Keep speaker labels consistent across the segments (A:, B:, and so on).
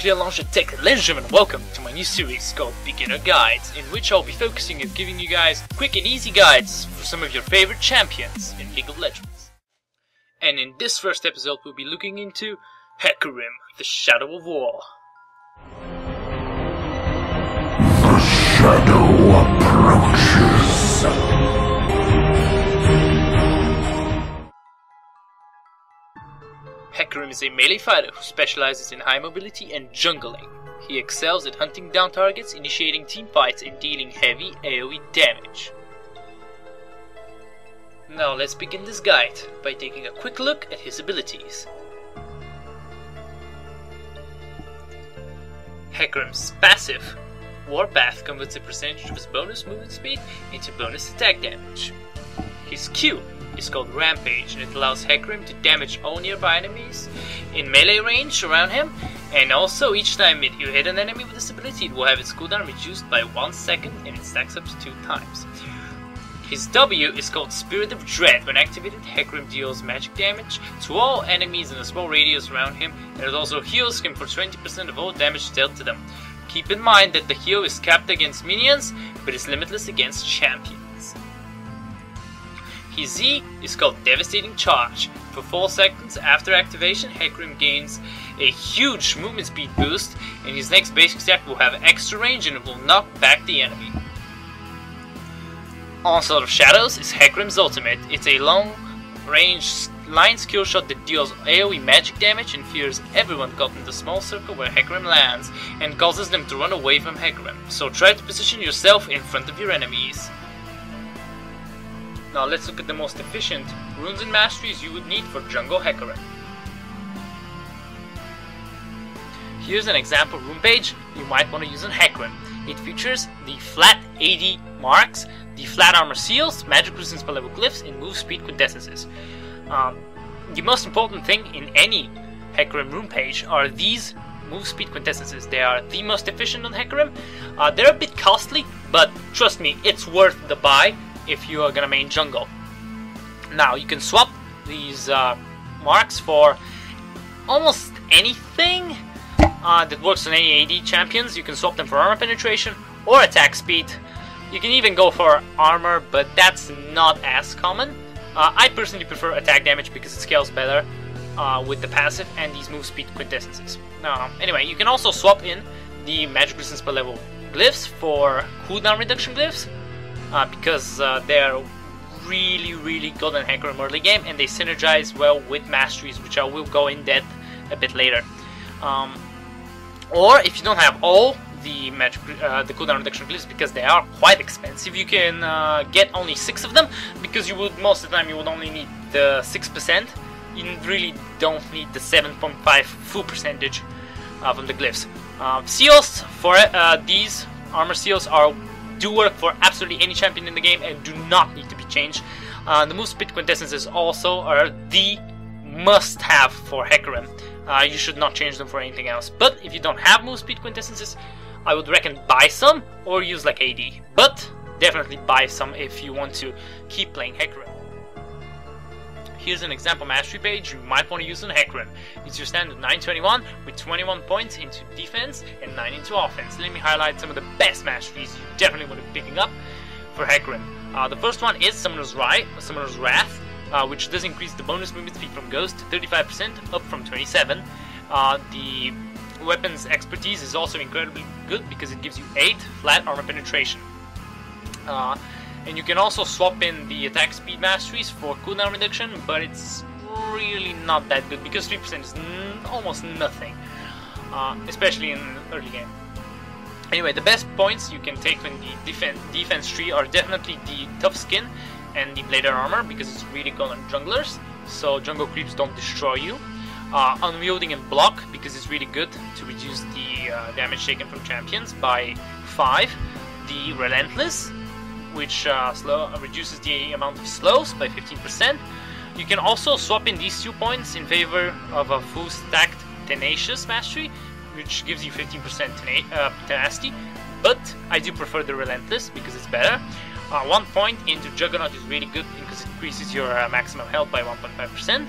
A: nuclear launcher tech. Ladies and gentlemen, welcome to my new series called Beginner Guides, in which I'll be focusing on giving you guys quick and easy guides for some of your favorite champions in League of Legends. And in this first episode we'll be looking into Hecarim, the Shadow of War.
B: The shadow approaches.
A: Hecarim is a melee fighter who specializes in high mobility and jungling. He excels at hunting down targets, initiating team fights, and dealing heavy AoE damage. Now let's begin this guide by taking a quick look at his abilities. Hecarim's passive, Warpath, converts a percentage of his bonus movement speed into bonus attack damage. His Q is called Rampage, and it allows Hecarim to damage all nearby enemies in melee range around him, and also each time you hit an enemy with this ability, it will have its cooldown reduced by 1 second and it stacks up to 2 times. His W is called Spirit of Dread. When activated, Hecarim deals magic damage to all enemies in a small radius around him, and it also heals him for 20% of all damage dealt to them. Keep in mind that the heal is capped against minions, but is limitless against champions. His Z is called Devastating Charge. For 4 seconds after activation, Hecarim gains a huge movement speed boost, and his next basic attack will have extra range and it will knock back the enemy. Onslaught of Shadows is Hecarim's ultimate. It's a long-range line skill shot that deals AoE magic damage and fears everyone caught in the small circle where Hecarim lands, and causes them to run away from Hecarim. So try to position yourself in front of your enemies. Now let's look at the most efficient runes and masteries you would need for jungle Hecarim. Here's an example rune page you might want to use on Hecarim. It features the flat AD marks, the flat armor seals, magic resistance per level glyphs, and move speed quintessences. The most important thing in any Hecarim rune page are these move speed quintessences. They are the most efficient on Hecarim. They're a bit costly, but trust me, it's worth the buy if you are gonna main jungle. Now you can swap these marks for almost anything that works on any AD champions. You can swap them for armor penetration or attack speed. You can even go for armor, but that's not as common. I personally prefer attack damage because it scales better with the passive and these move speed quintessences. Anyway, you can also swap in the magic resistance per level glyphs for cooldown reduction glyphs, because they're really good on Hecarim early game, and they synergize well with Masteries, which I will go in depth a bit later. Or if you don't have all the the cooldown reduction glyphs, because they are quite expensive, you can get only 6 of them, because you would most of the time you would only need the 6%. You really don't need the 7.5 full percentage from the glyphs. Seals for these armor seals do work for absolutely any champion in the game and do not need to be changed. The move speed quintessences also are the must-have for Hecarim. You should not change them for anything else. But if you don't have move speed quintessences, I would recommend buy some or use like AD. But definitely buy some if you want to keep playing Hecarim. Here's an example mastery page you might want to use on Hecarim. It's your standard 921 with 21 points into defense and 9 into offense. Let me highlight some of the best masteries you definitely want to be picking up for Hecarim. The first one is Summoner's Wrath, which does increase the bonus movement speed from Ghost to 35%, up from 27. The weapon's expertise is also incredibly good because it gives you 8 flat armor penetration. And you can also swap in the attack speed masteries for cooldown reduction, but it's really not that good because 3% is almost nothing, especially in early game. Anyway, the best points you can take in the defense tree are definitely the tough skin and the bladed armor, because it's really good on junglers, so jungle creeps don't destroy you. Unwielding and block, because it's really good to reduce the damage taken from champions by 5. The relentless, which reduces the amount of slows by 15%. You can also swap in these 2 points in favor of a full stacked Tenacious mastery, which gives you 15% tenacity, but I do prefer the Relentless because it's better. 1 point into Juggernaut is really good because it increases your maximum health by 1.5%.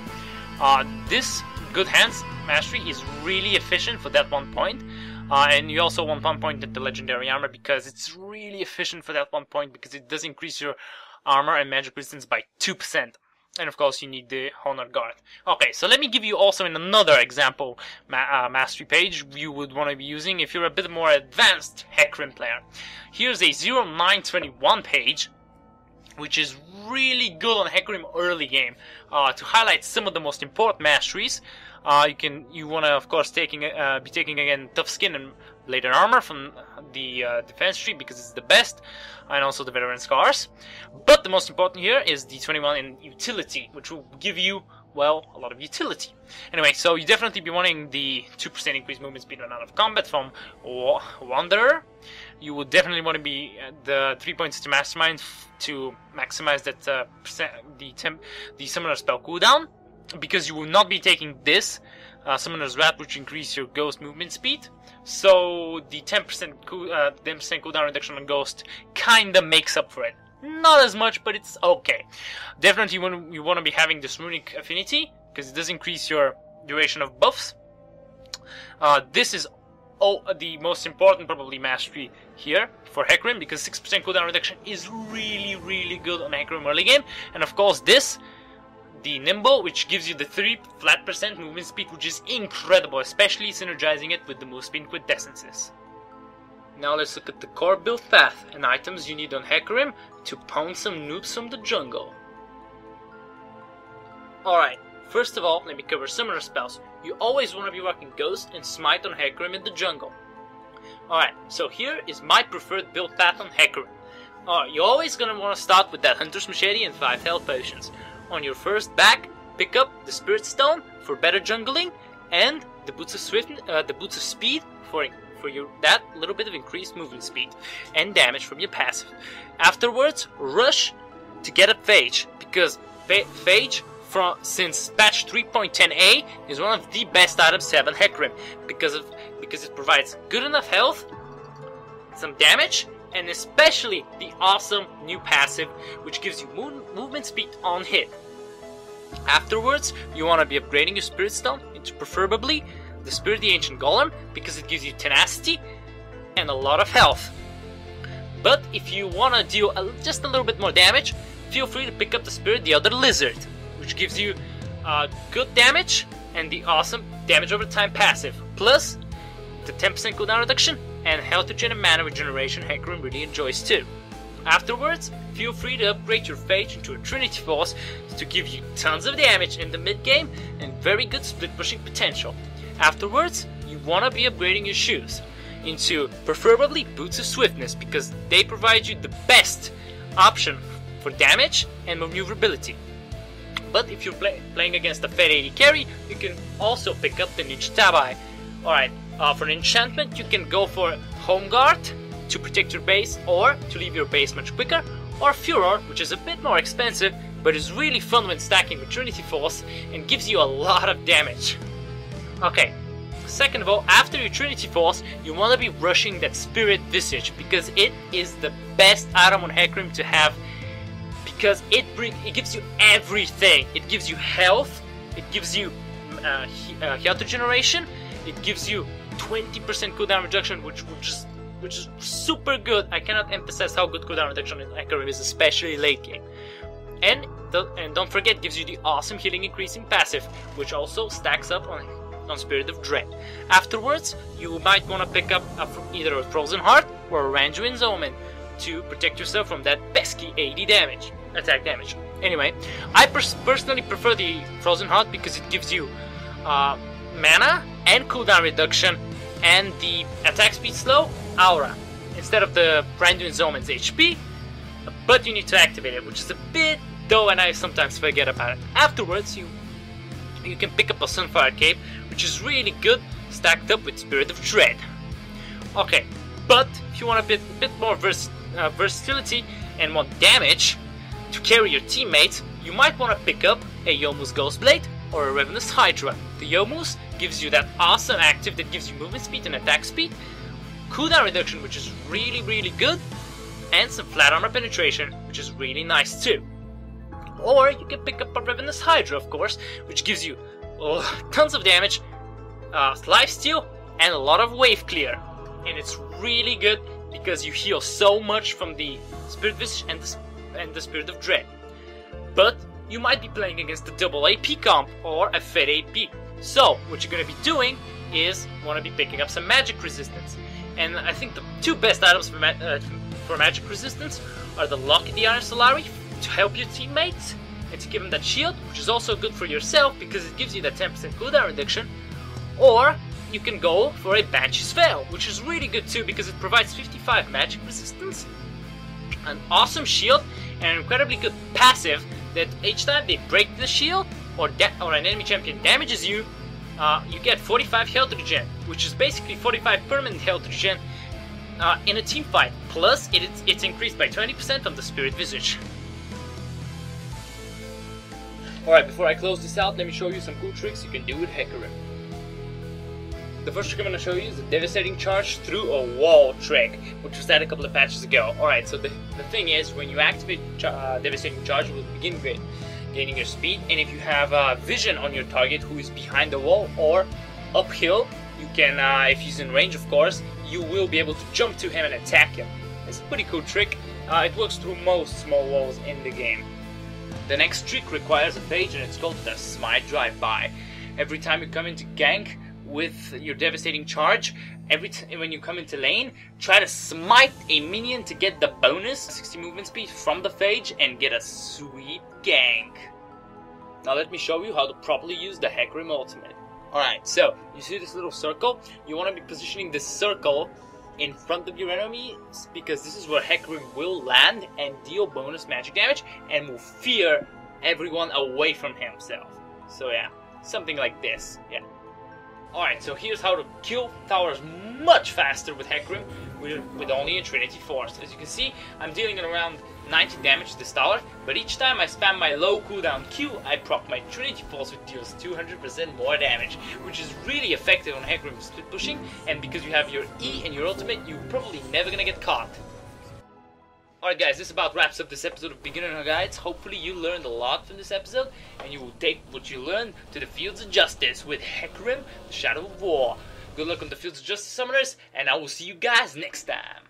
A: This Good Hands Mastery is really efficient for that 1 point. And you also want 1 point at the Legendary Armor because it's really efficient for that 1 point because it does increase your armor and magic resistance by 2%. And of course you need the Honored Guard. Okay, so let me give you also in another example mastery page you would want to be using if you're a bit more advanced Hecarim player. Here's a 0921 page, which is really good on Hecarim early game to highlight some of the most important masteries. You want to of course be taking again Tough Skin and Bladed Armor from the defense tree because it's the best, and also the Veteran Scars. But the most important here is the 21 in utility, which will give you, well, a lot of utility. Anyway, so you definitely be wanting the 2% increased movement speed when out of combat from Wanderer. You would definitely want to be the 3 points to Mastermind to maximize that the Summoner spell cooldown, because you will not be taking this Summoner's Wrath, which increase your Ghost movement speed. So the 10% cooldown reduction on Ghost kinda makes up for it. Not as much, but it's okay. Definitely you want to be having this Runic Affinity, because it does increase your duration of buffs. This is the most important probably mastery here for Hecarim, because 6% cooldown reduction is really, really good on Hecarim early game. And of course this, the Nimble, which gives you the 3% movement speed, which is incredible, especially synergizing it with the move speed quintessences. Now let's look at the core build path and items you need on Hecarim to pound some noobs from the jungle. Alright, first of all, let me cover summoner spells. You always want to be rocking Ghost and Smite on Hecarim in the jungle. Alright, so here is my preferred build path on Hecarim. You're always going to want to start with that Hunter's Machete and 5 health potions. On your first back, pick up the Spirit Stone for better jungling, and the Boots of Speed for that little bit of increased movement speed and damage from your passive. Afterwards, rush to get a Phage, because Phage since patch 3.10a is one of the best items to have on Hecarim because it provides good enough health, some damage, and especially the awesome new passive, which gives you movement speed on hit. Afterwards, you want to be upgrading your Spirit Stone into preferably the Spirit of the Ancient Golem, because it gives you tenacity and a lot of health. But if you want to deal just a little bit more damage, feel free to pick up the Spirit of the Other Lizard, which gives you good damage and the awesome damage over time passive, plus the 10% cooldown reduction and health regen and mana regeneration Hecarim really enjoys too. Afterwards, feel free to upgrade your Phage into a Trinity Force to give you tons of damage in the mid game and very good split pushing potential. Afterwards, you want to be upgrading your shoes into preferably Boots of Swiftness, because they provide you the best option for damage and maneuverability. But if you're playing against a Fed 80 carry, you can also pick up the Ninja Tabai. Alright, for an enchantment, you can go for Home Guard to protect your base or to leave your base much quicker, or Furor, which is a bit more expensive but is really fun when stacking with Trinity Force and gives you a lot of damage. Okay, second of all, after your Trinity Force, you want to be rushing that Spirit Visage, because it is the best item on Hecarim to have, because it gives you everything. It gives you health, it gives you health regeneration, it gives you 20% cooldown reduction, which is super good. I cannot emphasize how good cooldown reduction in Hecarim is, especially late game. And don't forget, it gives you the awesome healing increasing passive, which also stacks up on Spirit of Dread. Afterwards, you might want to pick up either a Frozen Heart or a Randuin's Omen to protect yourself from that pesky 80 damage, attack damage. Anyway, I personally prefer the Frozen Heart because it gives you mana and cooldown reduction and the attack speed slow aura instead of the Randuin's Omen's HP, but you need to activate it, which is a bit though, and I sometimes forget about it. Afterwards, you can pick up a Sunfire Cape, which is really good, stacked up with Spirit of Dread. Okay, but if you want a bit more versatility and more damage to carry your teammates, you might want to pick up a Yomu's Ghostblade or a Ravenous Hydra. The Yomu's gives you that awesome active that gives you movement speed and attack speed, cooldown reduction, which is really, really good, and some flat armor penetration, which is really nice too. Or you can pick up a Ravenous Hydra, of course, which gives you tons of damage, lifesteal, and a lot of wave clear. And it's really good because you heal so much from the Spirit Visage and the Spirit of Dread. But you might be playing against the double AP comp or a Fed AP. So what you're gonna be doing is want to be picking up some magic resistance. And I think the two best items for magic resistance are the Lock in the Iron Solari to help your teammates and to give them that shield, which is also good for yourself because it gives you that 10% cooldown reduction. Or you can go for a Banshee's Veil, which is really good too because it provides 55 magic resistance, an awesome shield, and an incredibly good passive that each time they break the shield or an enemy champion damages you, you get 45 health regen, which is basically 45 permanent health regen in a team fight. Plus, it's increased by 20% on the Spirit Visage. Alright, before I close this out, let me show you some cool tricks you can do with Hecarim. The first trick I'm going to show you is the Devastating Charge through a wall trick, which was added a couple of patches ago. Alright, so the thing is, when you activate Devastating Charge, it will begin gaining your speed, and if you have vision on your target who is behind the wall or uphill, you can, if he's in range of course, you will be able to jump to him and attack him. It's a pretty cool trick. It works through most small walls in the game. The next trick requires a phage, and it's called the Smite Drive-By. Every time you come into gank with your Devastating Charge, when you come into lane, try to smite a minion to get the bonus 60 movement speed from the phage and get a sweet gank. Now let me show you how to properly use the Hecarim ultimate. Alright, so you see this little circle? You want to be positioning this circle in front of your enemies because this is where Hecarim will land and deal bonus magic damage and will fear everyone away from himself. So yeah, something like this. Yeah. Alright, so here's how to kill towers much faster with Hecarim with only a Trinity Force. As you can see, I'm dealing around 90 damage to this tower, but each time I spam my low cooldown Q, I proc my Trinity Force, which deals 200% more damage, which is really effective on Hecarim split pushing, and because you have your E and your ultimate, you're probably never gonna get caught. Alright guys, this about wraps up this episode of Beginner Guides. Hopefully you learned a lot from this episode, and you will take what you learned to the Fields of Justice with Hecarim, the Shadow of War. Good luck on the Fields of Justice, Summoners, and I will see you guys next time.